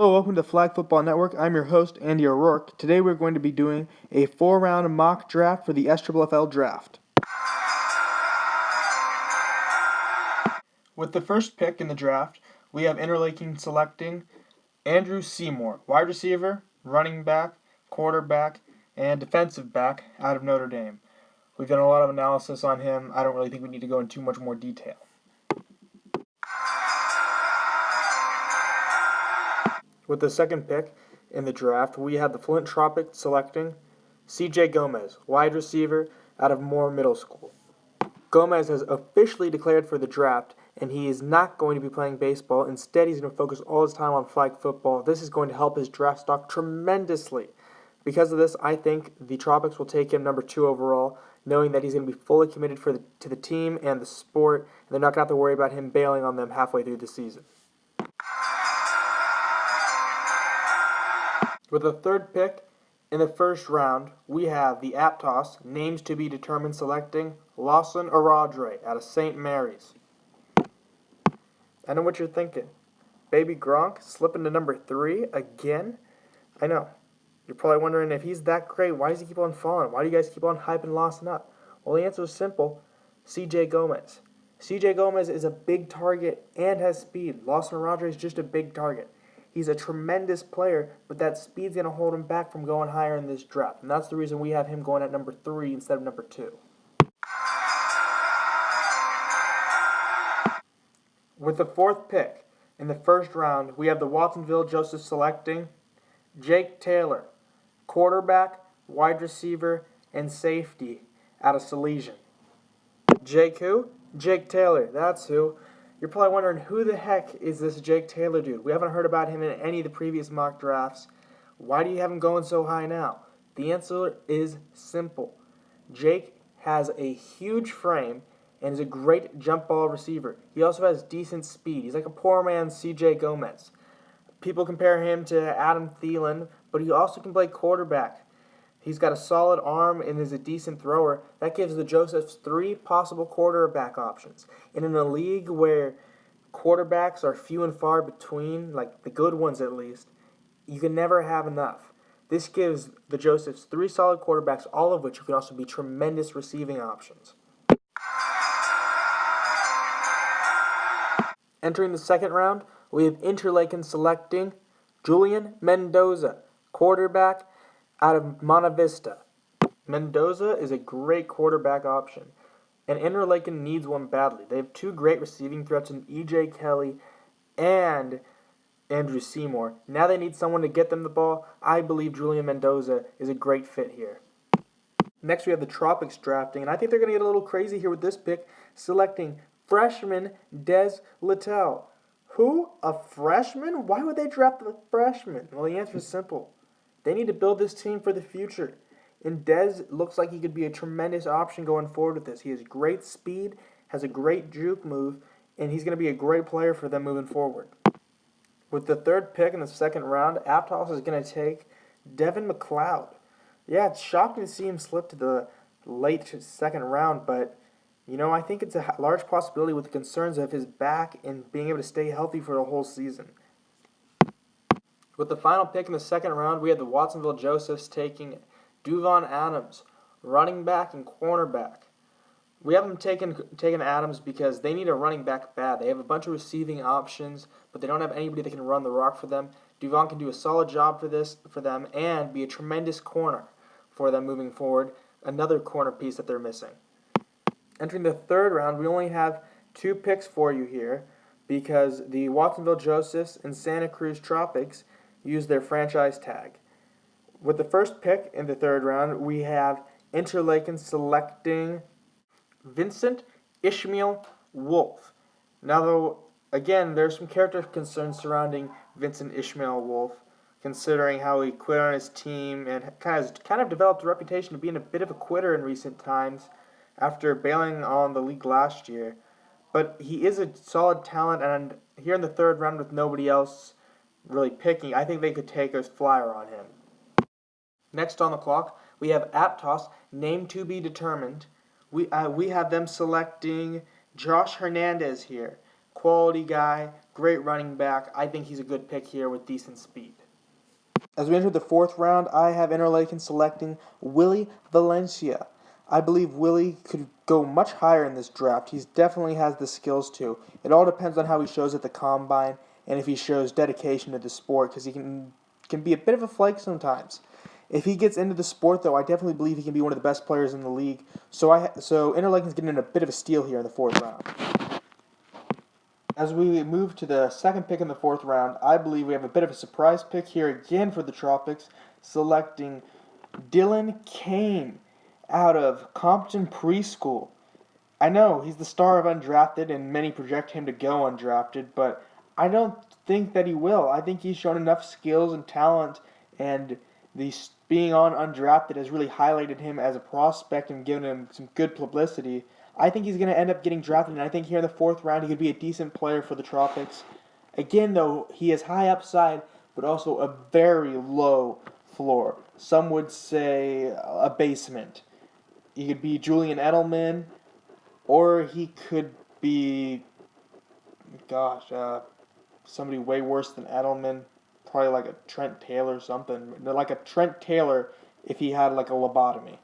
Hello, welcome to Flag Football Network. I'm your host, Andy O'Rourke. Today we're going to be doing a 4-round mock draft for the SFFL draft. With the first pick in the draft, we have Interlaken selecting Andrew Seymour, wide receiver, running back, quarterback, and defensive back out of Notre Dame. We've done a lot of analysis on him. I don't really think we need to go into too much more detail. With the second pick in the draft, we have the Flint Tropics selecting C.J. Gomez, wide receiver out of Moore Middle School. Gomez has officially declared for the draft, and he is not going to be playing baseball. Instead, he's going to focus all his time on flag football. This is going to help his draft stock tremendously. Because of this, I think the Tropics will take him number 2 overall, knowing that he's going to be fully committed to the team and the sport, and they're not going to have to worry about him bailing on them halfway through the season. With the third pick in the first round, we have the Aptos, names to be determined, selecting Lawson Aradre out of St. Mary's. I know what you're thinking. Baby Gronk slipping to number 3 again? I know. You're probably wondering, if he's that great, why does he keep on falling? Why do you guys keep on hyping Lawson up? Well, the answer is simple. C.J. Gomez. C.J. Gomez is a big target and has speed. Lawson Aradre is just a big target. He's a tremendous player, but that speed's going to hold him back from going higher in this draft. And that's the reason we have him going at number 3 instead of number 2. With the fourth pick in the first round, we have the Watsonville Joseph selecting Jake Taylor, quarterback, wide receiver, and safety out of Salesian. Jake who? Jake Taylor, that's who. You're probably wondering, who the heck is this Jake Taylor dude? We haven't heard about him in any of the previous mock drafts. Why do you have him going so high now? The answer is simple. Jake has a huge frame and is a great jump ball receiver. He also has decent speed. He's like a poor man's C.J. Gomez. People compare him to Adam Thielen, but he also can play quarterback. He's got a solid arm and is a decent thrower. That gives the Josephs 3 possible quarterback options. And in a league where quarterbacks are few and far between, like the good ones at least, you can never have enough. This gives the Josephs 3 solid quarterbacks, all of which can also be tremendous receiving options. Entering the second round, we have Interlaken selecting Julian Mendoza, quarterback out of Monte Vista. Mendoza is a great quarterback option, and Interlaken needs one badly. They have 2 great receiving threats in E.J. Kelly and Andrew Seymour. Now they need someone to get them the ball. I believe Julian Mendoza is a great fit here. Next, we have the Tropics drafting, and I think they're going to get a little crazy here with this pick, selecting freshman Des Littell. Who? A freshman? Why would they draft a freshman? Well, the answer is simple. They need to build this team for the future. And Dez looks like he could be a tremendous option going forward with this. He has great speed, has a great juke move, and he's going to be a great player for them moving forward. With the third pick in the second round, Aptos is going to take Devin McLeod. Yeah, it's shocking to see him slip to the late second round, but I think it's a large possibility with the concerns of his back and being able to stay healthy for the whole season. With the final pick in the second round, we have the Watsonville Josephs taking Duvon Adams, running back and cornerback. We have them taking Adams because they need a running back bad. They have a bunch of receiving options, but they don't have anybody that can run the rock for them. Duvon can do a solid job for them and be a tremendous corner for them moving forward, another corner piece that they're missing. Entering the third round, we only have 2 picks for you here because the Watsonville Josephs and Santa Cruz Tropics use their franchise tag. With the first pick in the third round, we have Interlaken selecting Vincent Ishmael Wolf. Now, though, again, there's some character concerns surrounding Vincent Ishmael Wolf, considering how he quit on his team and kind of developed a reputation of being a bit of a quitter in recent times after bailing on the league last year. But he is a solid talent, and here in the third round with nobody else really picking, I think they could take a flyer on him. Next on the clock, we have Aptos, name to be determined. We have them selecting Josh Hernandez here. Quality guy, great running back. I think he's a good pick here with decent speed. As we enter the fourth round, I have Interlaken selecting Willie Valencia. I believe Willie could go much higher in this draft. He definitely has the skills to. It all depends on how he shows at the combine and if he shows dedication to the sport, because he can be a bit of a flake sometimes. If he gets into the sport, though, I definitely believe he can be one of the best players in the league. So Interlaken's getting a bit of a steal here in the fourth round. As we move to the second pick in the fourth round, I believe we have a bit of a surprise pick here again for the Tropics, selecting Dylan Kane out of Compton Preschool. I know he's the star of undrafted, and many project him to go undrafted, but I don't think that he will. I think he's shown enough skills and talent, and being on undrafted has really highlighted him as a prospect and given him some good publicity. I think he's going to end up getting drafted, and I think here in the fourth round he could be a decent player for the Tropics. Again, though, he has high upside, but also a very low floor. Some would say a basement. He could be Julian Edelman, or he could be, somebody way worse than Edelman. Probably like a Trent Taylor or something. Like a Trent Taylor if he had like a lobotomy.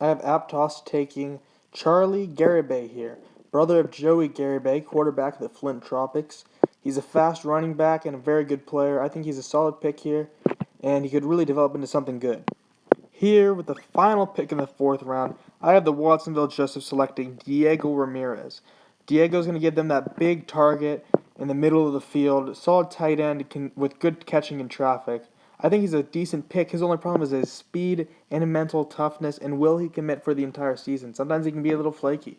I have Aptos taking Charlie Garibay here, brother of Joey Garibay, quarterback of the Flint Tropics. He's a fast running back and a very good player. I think he's a solid pick here, and he could really develop into something good. Here, with the final pick in the fourth round, I have the Watsonville Joseph selecting Diego Ramirez. Diego's going to give them that big target in the middle of the field, solid tight end with good catching in traffic. I think he's a decent pick. His only problem is his speed and mental toughness, and will he commit for the entire season? Sometimes he can be a little flaky.